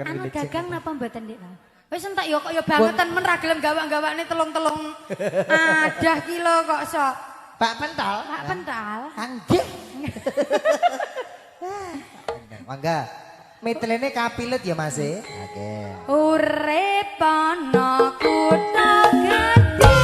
Anu dagang napa mboten Dik? Wis entek ya kok ya bangetan men ra gelem gawak-gawakne telung-telung adah kilo kok sok. Pak Pentol. Pak Pentol. Nggih. Mangga. Metlene kapilut ya Mas e. Oke. Urip ana kutha gedhe.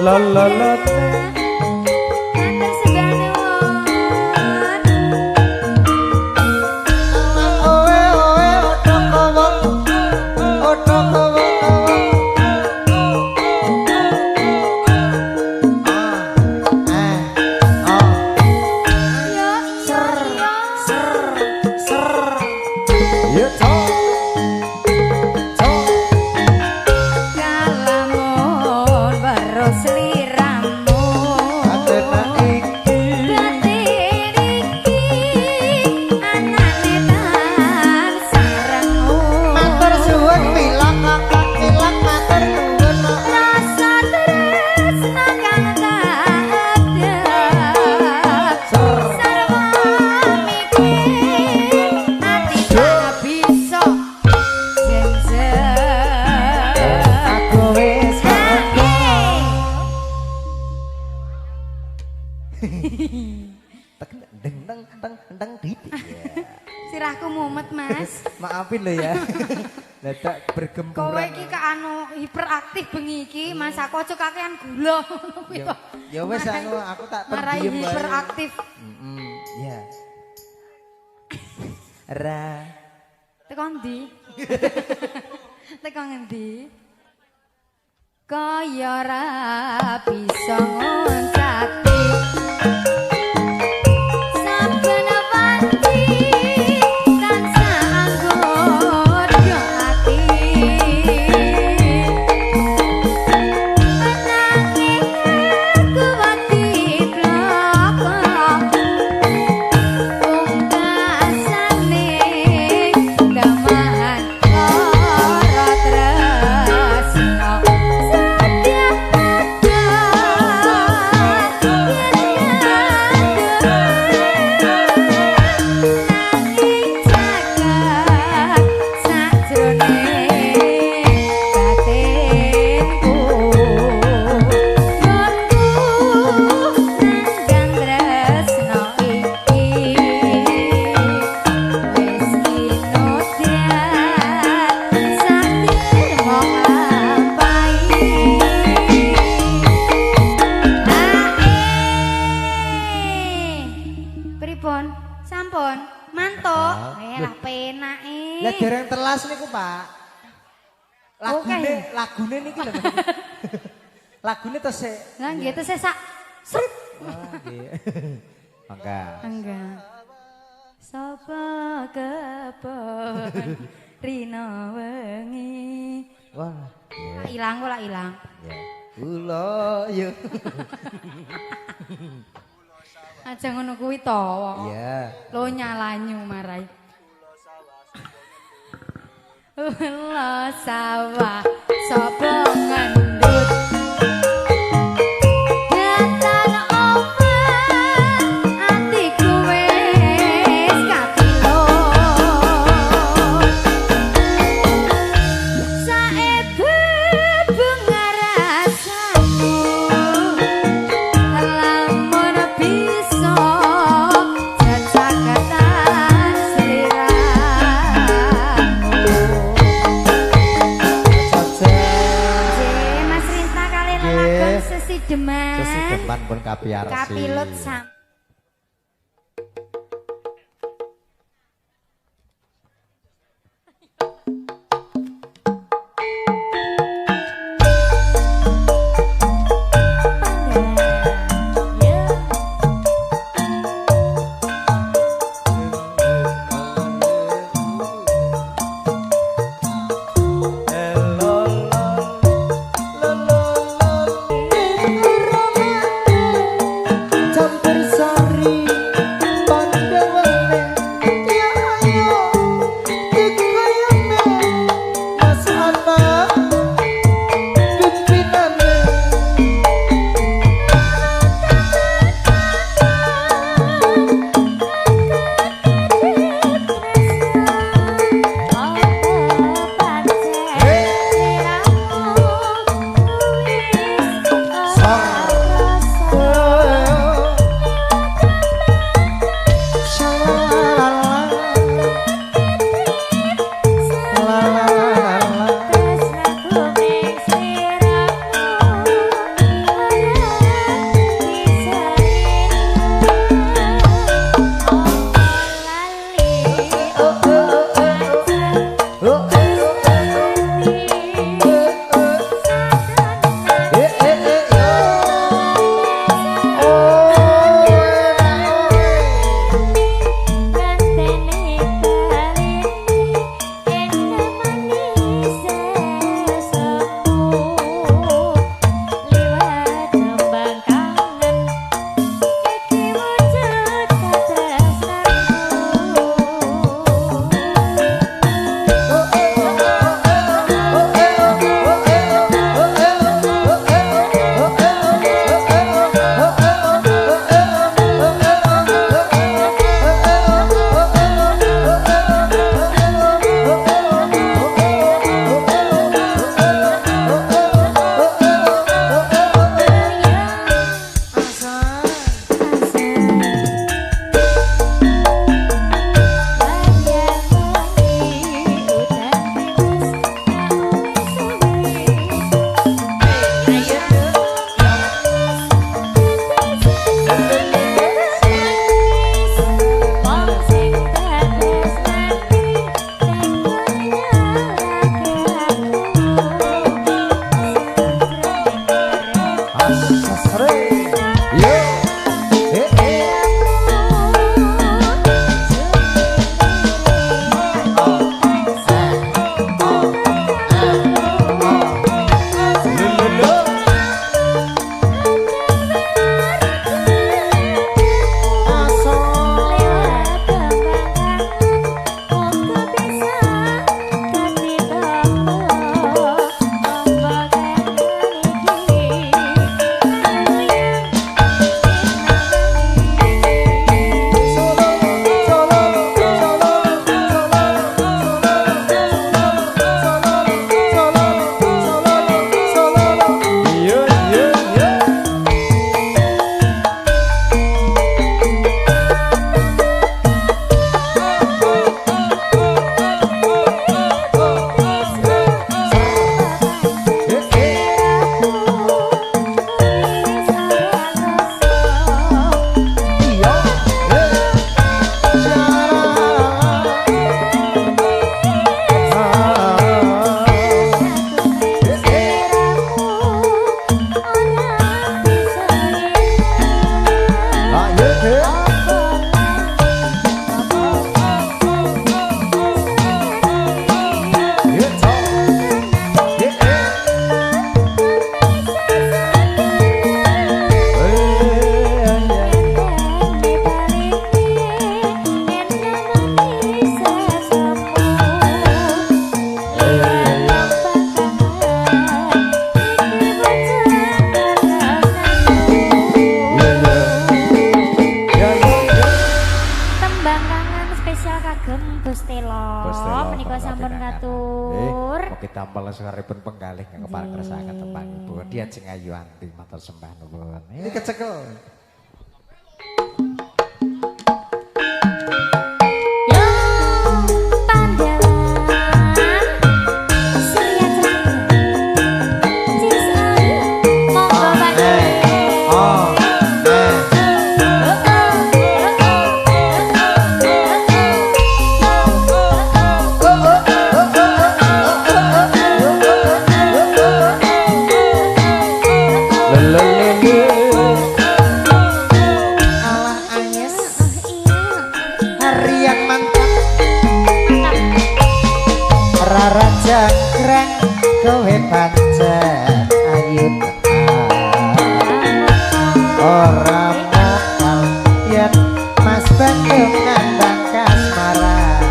La la la Sirahku mumet Mas. Maafin lo ya. Dadak bergemburan. Kowe iki ka anu hiperaktif bengi iki, Mas aku aja kakean gula. Ya wis anu aku tak pendiem wae. Hiperaktif. Ya. Ra. Teko ndi? Teko ngendi? Kaya ra bisa ngoncati. Yeah. Lah dereng telas niku, Pak. Lagune niki lho. Lagune tes sik. Lah nggih tes sak. Srip. Wah, nggih. Mangga. Enggak. Sapa kepon rina wengi. Wah, Ilang kok ilang. ya. Kula yo. Aja ngono kuwi to. Iya. Lo nyalanyu marai. Ula sawah sapa ngandut. Datan open atiku wis katilo. Saebu bunga rasamu. Lamun bisa jajagatan sliramu. Mas Rinta kali lelagon sesi deman. Sesi depan pun kapiarsi. Kapilut sam. Campur menika sampun katur. Mugi damel suaripun penggalih kang keparkersakaken tepangipun Diajeng Ayu Anti matur sembah nuwun. Ini kecekel. Jangkrak kowe pancen ayu ora mokal yen Mas Bandung ngandang kasmaran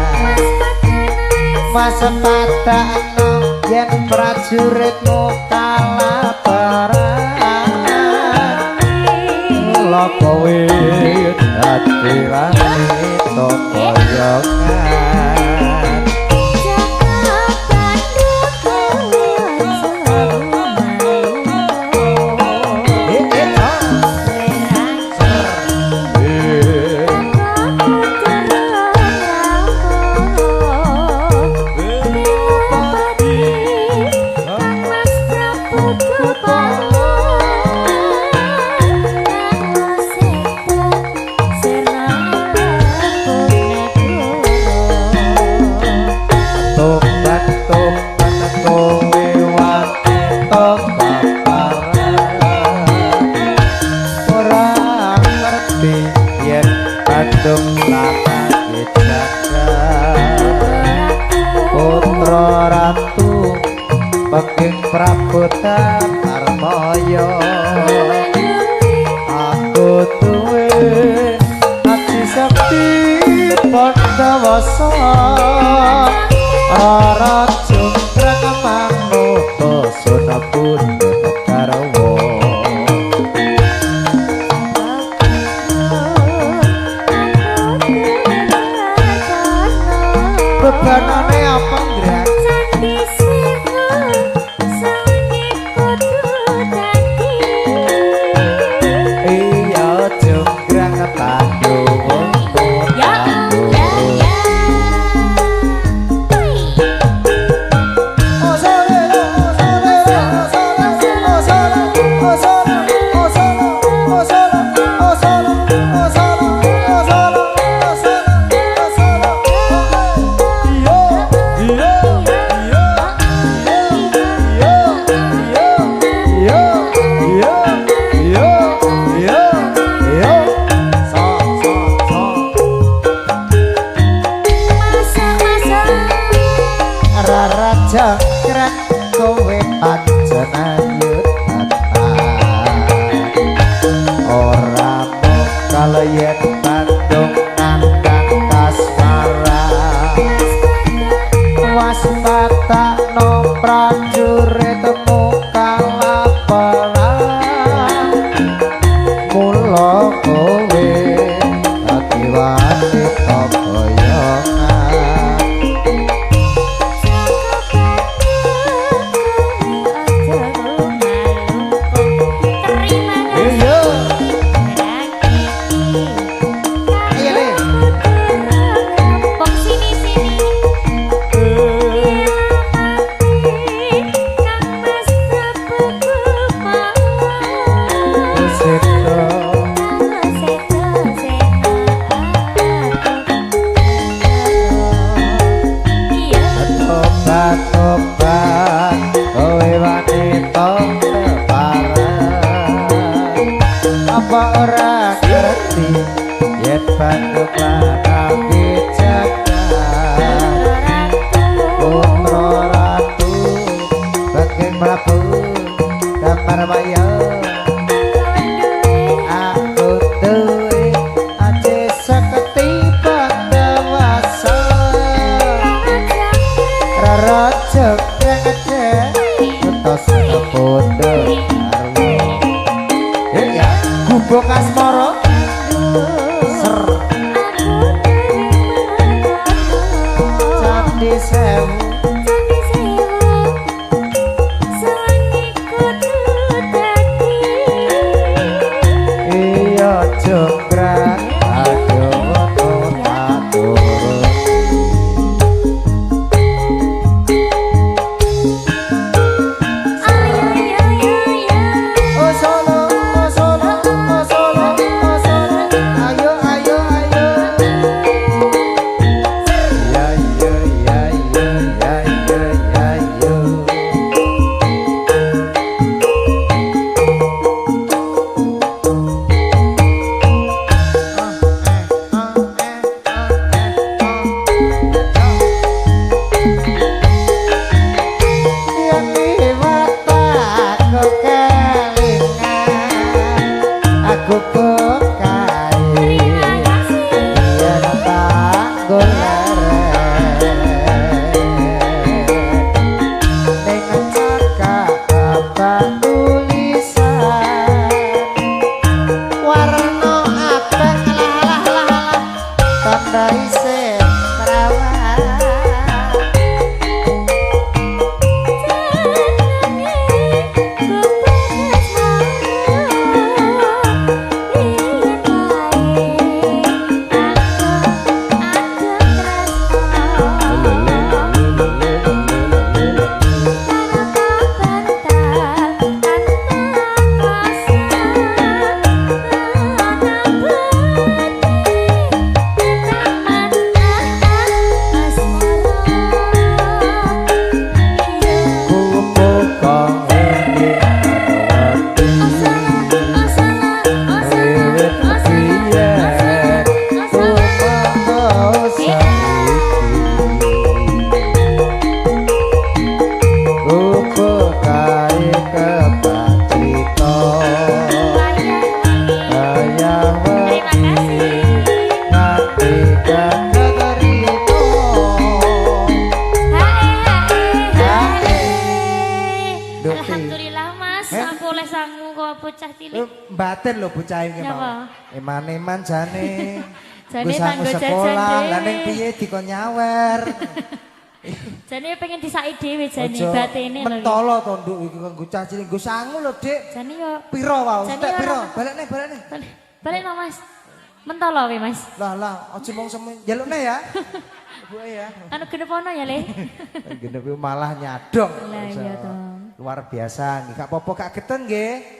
Mas padakno yen prajuritmu kalaparan lha kowe dadi wanita koyongan Prabotan Armaya aku duwe ati sakti Pandawasa ora jungkrek manut sunapun karwa bebanane apa ndrak jangkrak kowe pancen ayu ora mokal yen Bandung ngandang kasmaran waspadakno prajuritmu kalaparan mula kowe dadi wanita koyongan Bokas moro ser Candi Batin lho bocah iki mau. Eman-eman jane. Jane tanggo sekolah, lah ning piye dikon nyawer. Jane pengen disaki dhewe jane batine lho. Mentolo to nduk iki kanggo cah cilik nggo sangu lho, Dik. Jane yo piro wae? Tek piro? Balekne. Balik no, Mas. Mentolo we, Mas. Lah, aja mung semu njalukne ya. Ibuke ya. Anu genepono ya, Le. Genep malah nyadong. Lah iya to. Luar biasa, nggih gak apa-apa Kak Geten nggih.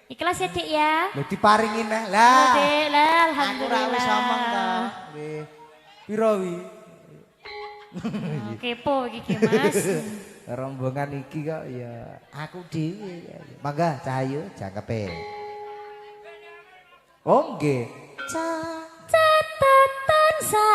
Ikhlas ya, Dik ya. Lho diparingi neh. Lah. Dik, lah alhamdulillah. Aku ra wis omong ta. Nggih. Piro wi? Kepo iki, Mas. Rombongan iki kok ya aku dhewe. Mangga Cahayu jangkepe. Oh nggih. Catatan sa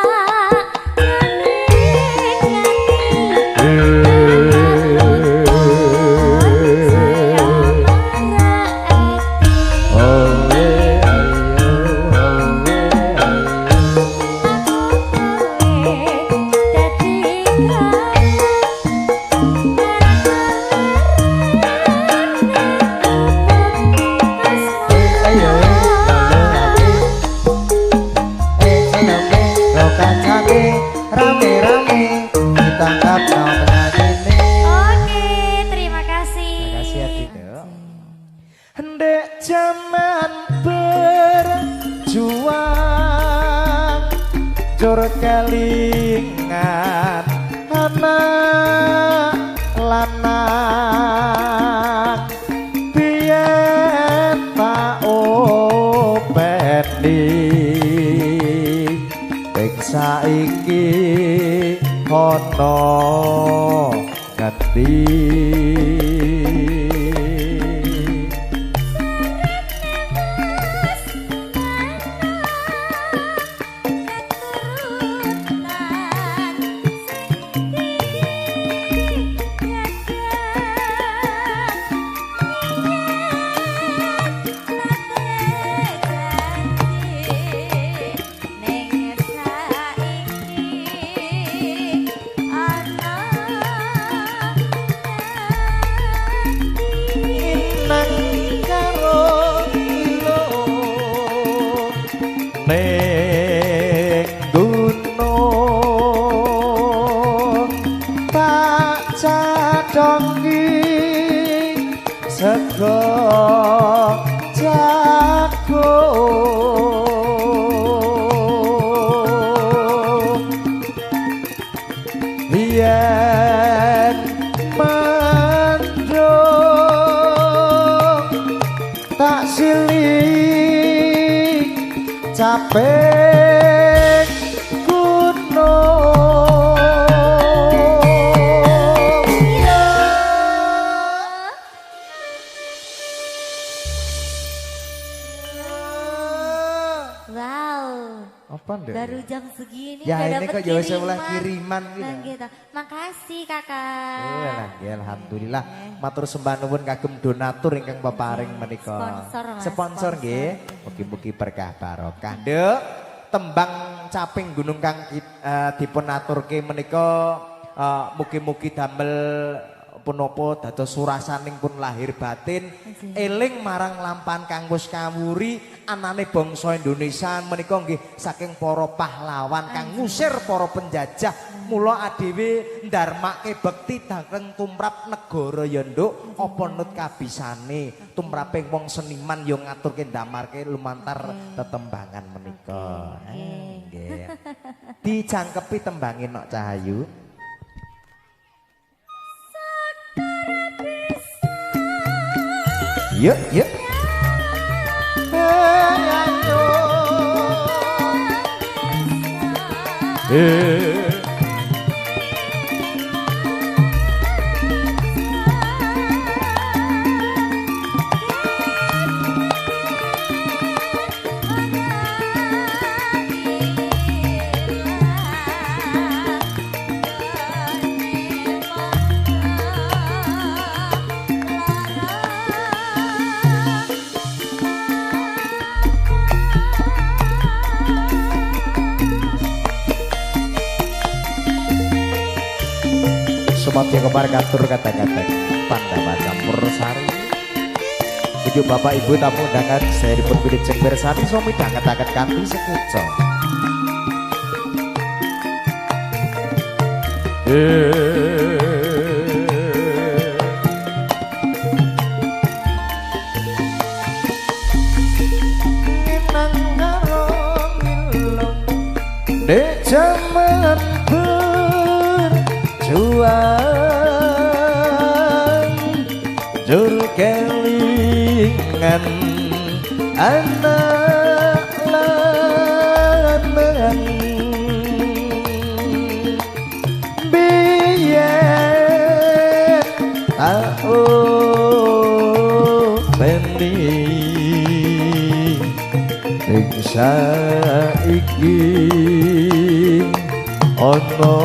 kelingan anak lanang biyen tak openi ing saiki ana ngendi donggi sego jagung yen mendung tak silik capek gunung baru jam segini ya udah ini dapet kok jauh sebelah kiriman nah, gitu. Makasih kakak. Alhamdulillah matur sembah nuwun kagem donatur ingkang peparing menika. Sponsor nggih. Mugi-mugi berkah barokah. Nduk, tembang caping gunung kang dipun aturke menika mugi-mugi damel punapa dados surasaning pun lahir batin eling marang lampahan kang wis kawuri anane bangsa Indonesia menika nggih saking para pahlawan kang ngusir para penjajah mula adewe ndarmake bekti dhateng tumrap negara ya nduk apa nut kabisane tumraping wong seniman yo ngaturke ndamarke lumantar tetembangan menika nggih dicangkepi tembange Nok Cahayu. Yuk, yuk. Sumapya kemar katur kata-kata Pandawa campur sari Tujuh bapak ibu tamu undangan saya dipun pilih cek bersari suami angkat-angkat kanti sekuco Dek jaman berjuang jur kelingan anak lanang biyen tau beni ing saiki ono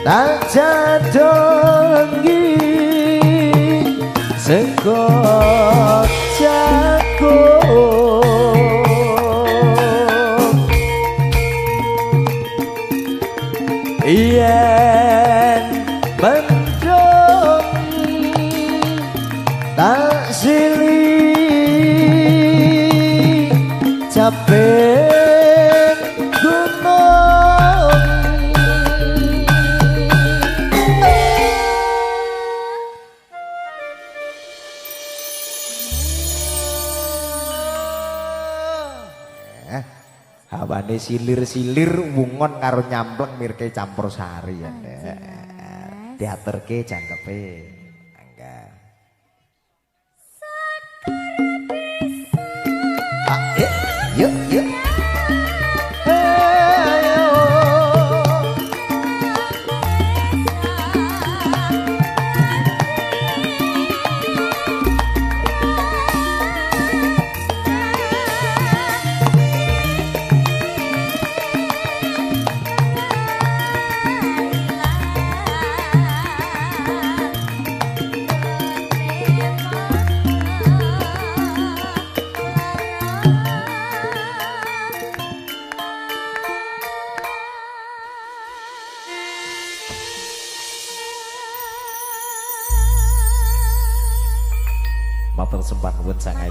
tak jadongi sego jagung yen mendung tak silih capek hawane silir-silir wungon karo nyampleng mirke campur sari ya diaturke jangkepe angga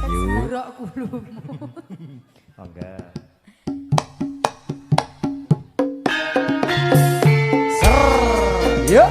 Ayu. Rok kulumu. Monggo. Ser. Yo.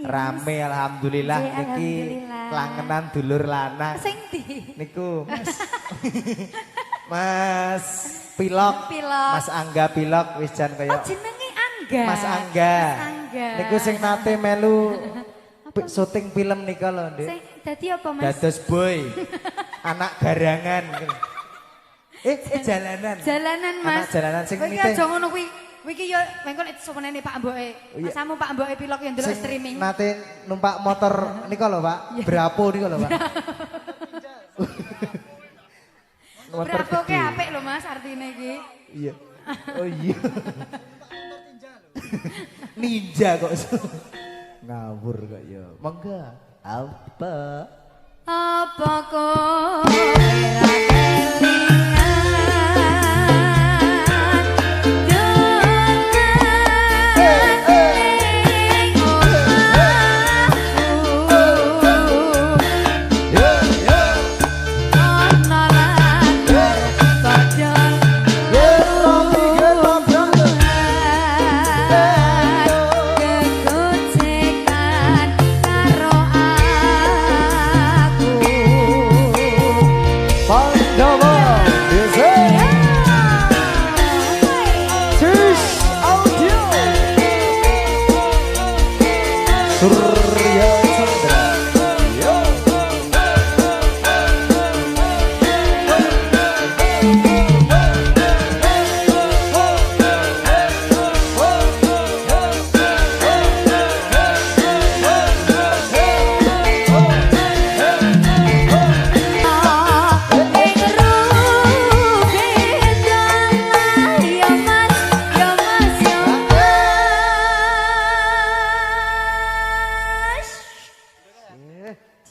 Rame alhamdulillah niki langenan dulur lanang. Sing ndi? Niku Mas Pilok. Mas Angga Pilok wis jan kaya. Oh jenenge Angga. Mas Angga. Niku sing nate melu syuting film nika lho, Nduk. Sing dadi apa, Mas? Dados boy. Anak garangan. Jalanan. Jalanan, Mas. Anak jalanan sing nite. Iki aja ngono kuwi. Wiki yo mengkon sepenene Pak Mboke. Masamu Pak Mboke Pilok yang ndelok streaming. Nate numpak motor nika lho, Pak. Brapo nika lho, Pak. Brapo ke apik lho, Mas, artine iki. Iya. Oh iya. Ninja kok. Ngawur kok ya. Mangga. Apa? Apa kok ora kelingan?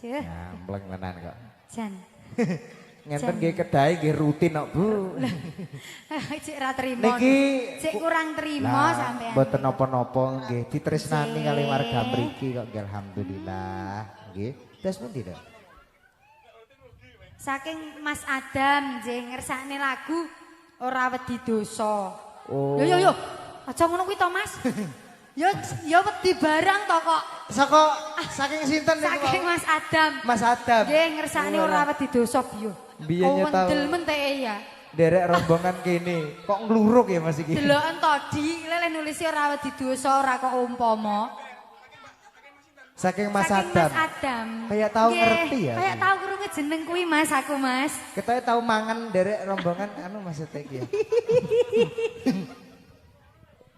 Nyampleng tenan kok. Jan. Ngenten nggih kedai nggih rutin kok, Bu. Cek ra trimo. Niki cek kurang trimo sampean. Mboten napa-napa nggih ditresnani kali warga mriki kok nggih alhamdulillah. Nggih. Terus pundi, Dok? Saking Mas Adam nggih ngersakne lagu Ora Wedi Dosa. Oh. Yo. Aja ngono kuwi to, Mas. Ya wedi barang to kok. Saking sinten niku? Saking Mas Adam. Mas Adam. Nggih ngersakne ora wedi dosa biyo. Biyen nyetau. Wendel menteke ya. Derek rombongan kene. Kok ngluruk ya Mas iki? Deloken to di lele nulise ora wedi dosa ora kok umpama. Saking Mas Saking Adam. Mas Adam. Kayak tahu ngerti ya. Kayak tahu krungu jeneng kuwi Mas aku Mas. Kita tahu mangan derek rombongan anu maksudnya iki ya.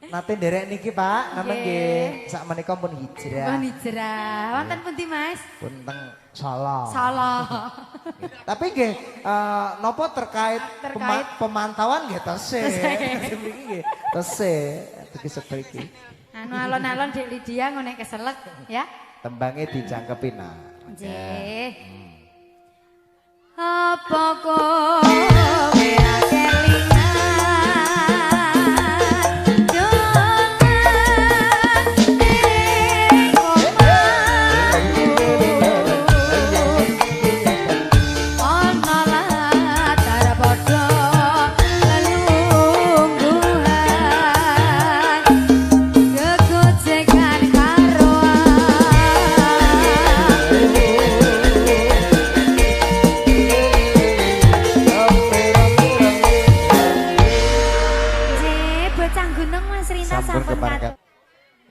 Nate derek niki Pak, namanya nggih sak menika pun hijrah. Pun hijrah. Wonten pundi Mas? Pun teng Solo. Solo. Tapi nggih napa terkait pemantauan nggih tesih. Mriki nggih tesih iki seperti. Anu alon-alon Dik Lydia ngene keselek ya. Tembangnya dijangkepi nah. Nggih. Apa kowe kelingan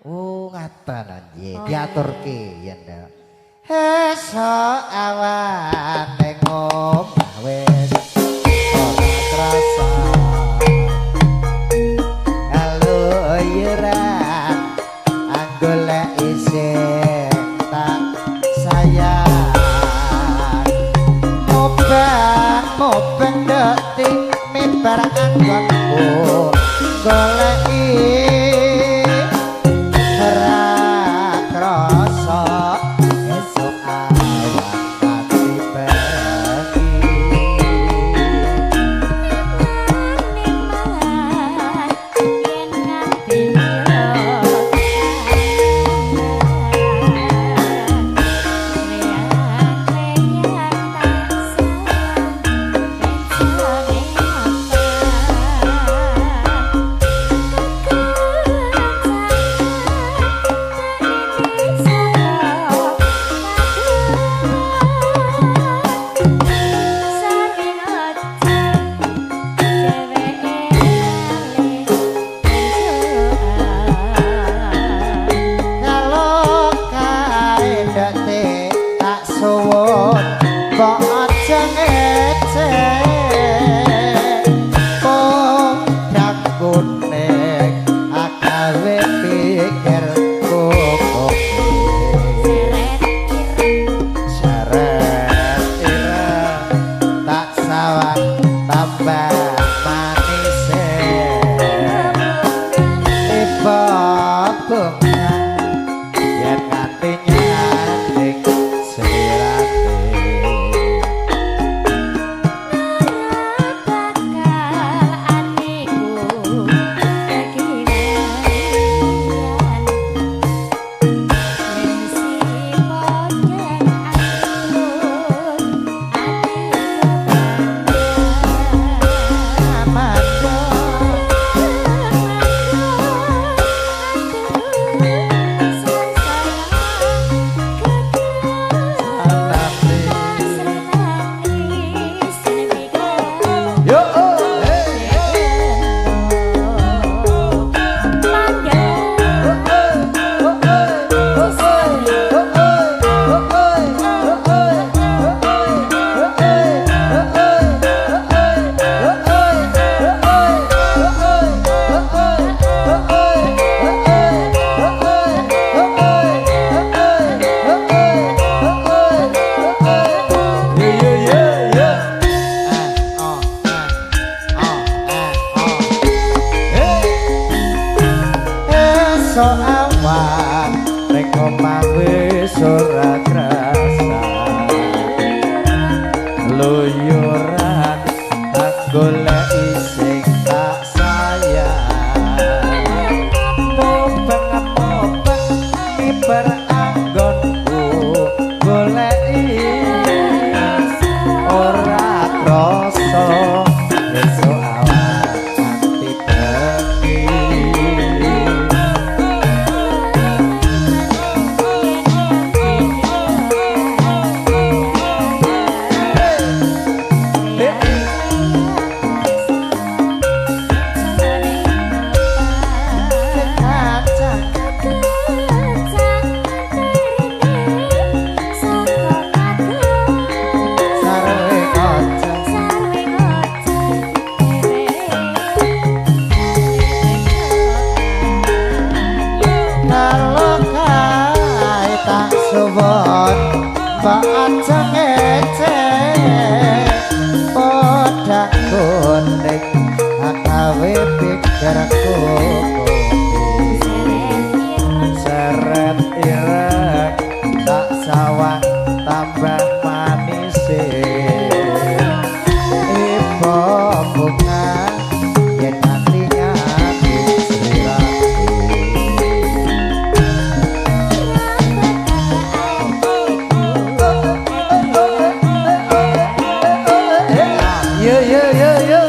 oh ngaten nggih diaturke yen esuk awan ning omah wis ora krasa aluyuran anggolek isih tak sayang mobeng detik mibar anggonku goleki suwon baca ngece podak kuning akawe pikirku seret ireng tak sawang tambah manis ipo bunga yen nantinya yo yo yo yo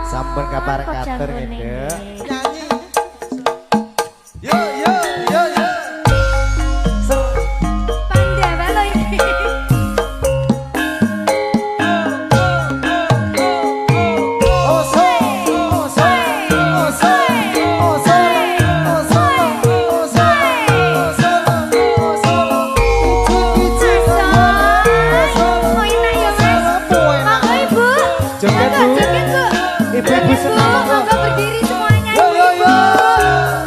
sampun kabar katur gitu. Nyanyi. Yo yo yo yo. Pandai balo iki. Ibu-ibu senang monggo berdiri semuanya. Yo yo yo.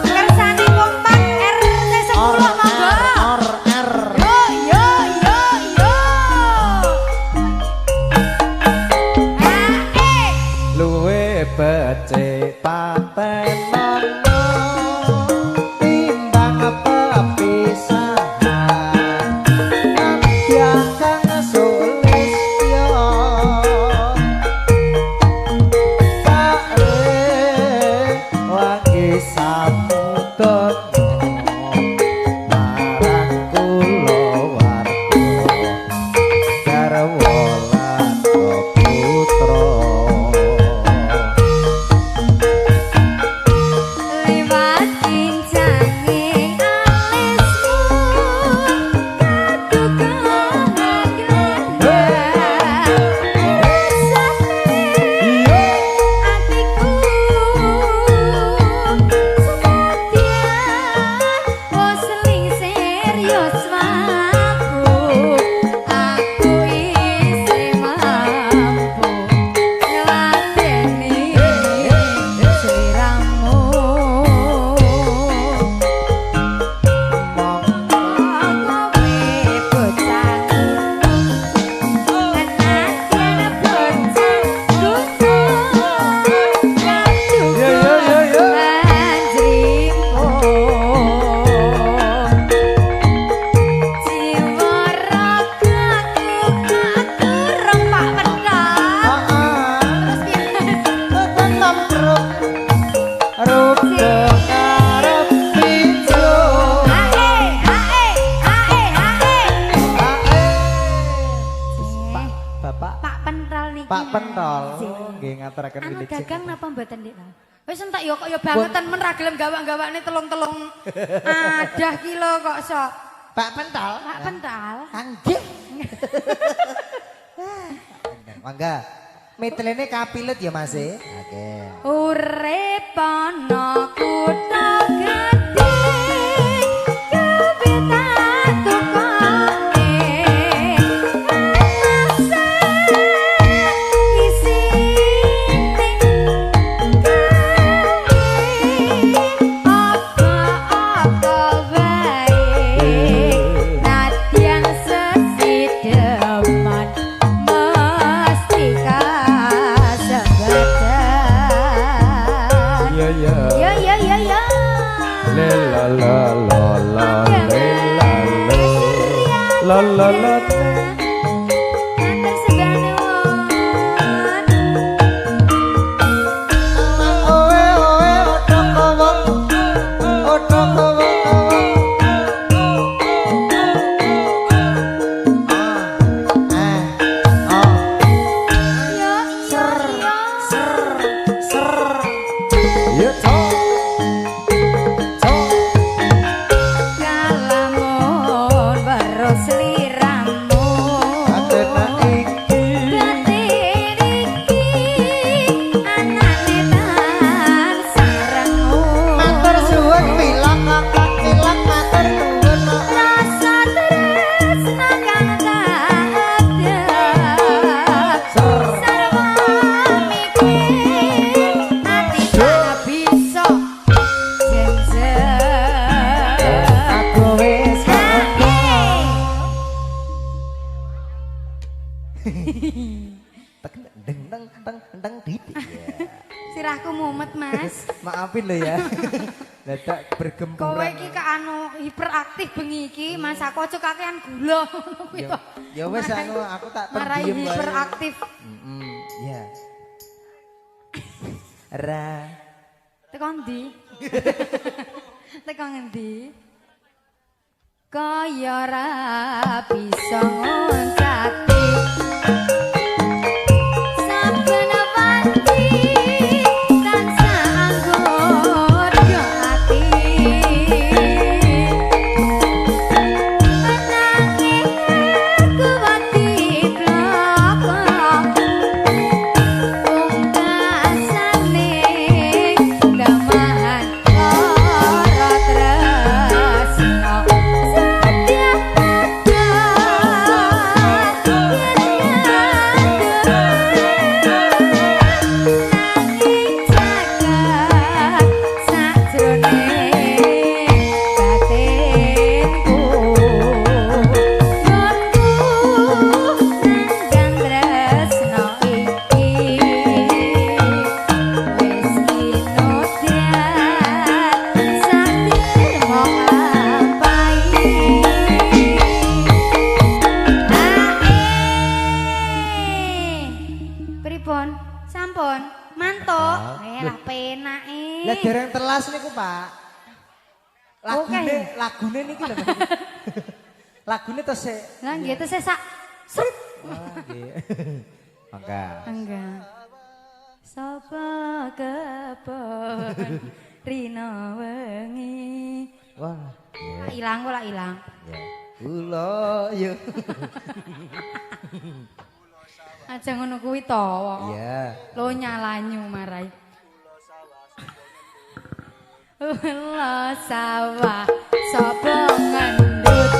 Kersane kompak RT 10 monggo. R. Yo yo yo yo. Luwe becik paten mono timbang pepisahan biakang sulistyo wangi samudana marang kula warga garwa lan putra Lewat kincanging alismu kadukangan glendah rasane atiku sematian oh seling serius mampu aku isih mampu ngeladeni sliramu Pak Pentol nggih ngaturaken anu wilijeng. dagang napa mboten Dik? Wis entek ya kok ya bangetan men ra gelem gawak-gawakne telung-telung adah kilo kok sok. Pak Pentol. Pak Pental. Anggih. Mangga. Metlene kapilut ya Mas e. Oke. Urip ana kutha gedhe kebetan tukone isi apa-apa bae nadyan sesideman mesti kasebadan. Iya. Yo yo Teng didik. Sirahku mumet, Mas. Maafin lo ya. Dadak bergemburan. Kowe iki anu hiperaktif bengi iki, Mas aku aja kakean gula. Ya wes aku tak marai pendiem wae. Hiperaktif. Ya. Ra. Teko ndi? Teko ngendi? Kaya ra bisa ngoncati. Saben wanci tansah anggodo ati. Ananging aku wedi bloko. Pungkasane damahan ora tresno. Pripun? Sampun? Mantuk? Lah penake. Lah dereng telas niku, Pak. Lagune niki lho. Lagune tes sik. Lah nggih tes sak srit. Nggih. Mangga. Enggak. Sapa kepon rino wengi. Wah, Ilang kok lah ilang. ya. Kula yo. Aja ngono kuwi to. Iya. Lo nyalanyu marai. Ula sawah sapa ngendut.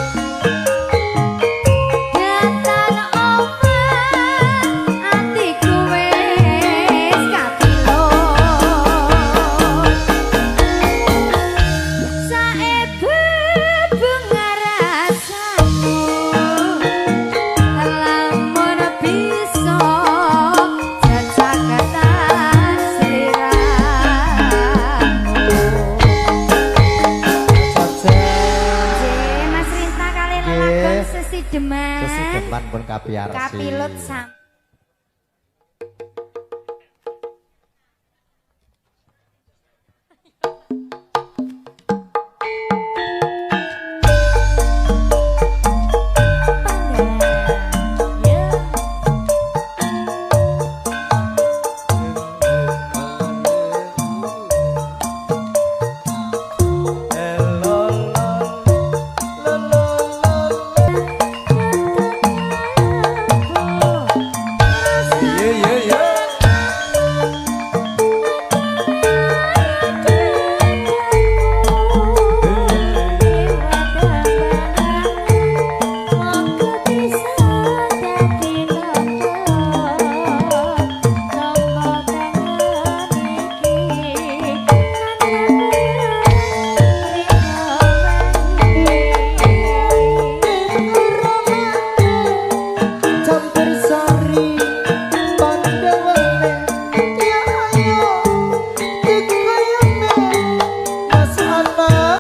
Datan omah atiku wis kapilo. Saebu bunga rasamu. Lamun bisa jajagatan sliramu. Mas Rinta kali lelagon sesi deman. Sesi depan pun kapiarsi. Kapilut sam.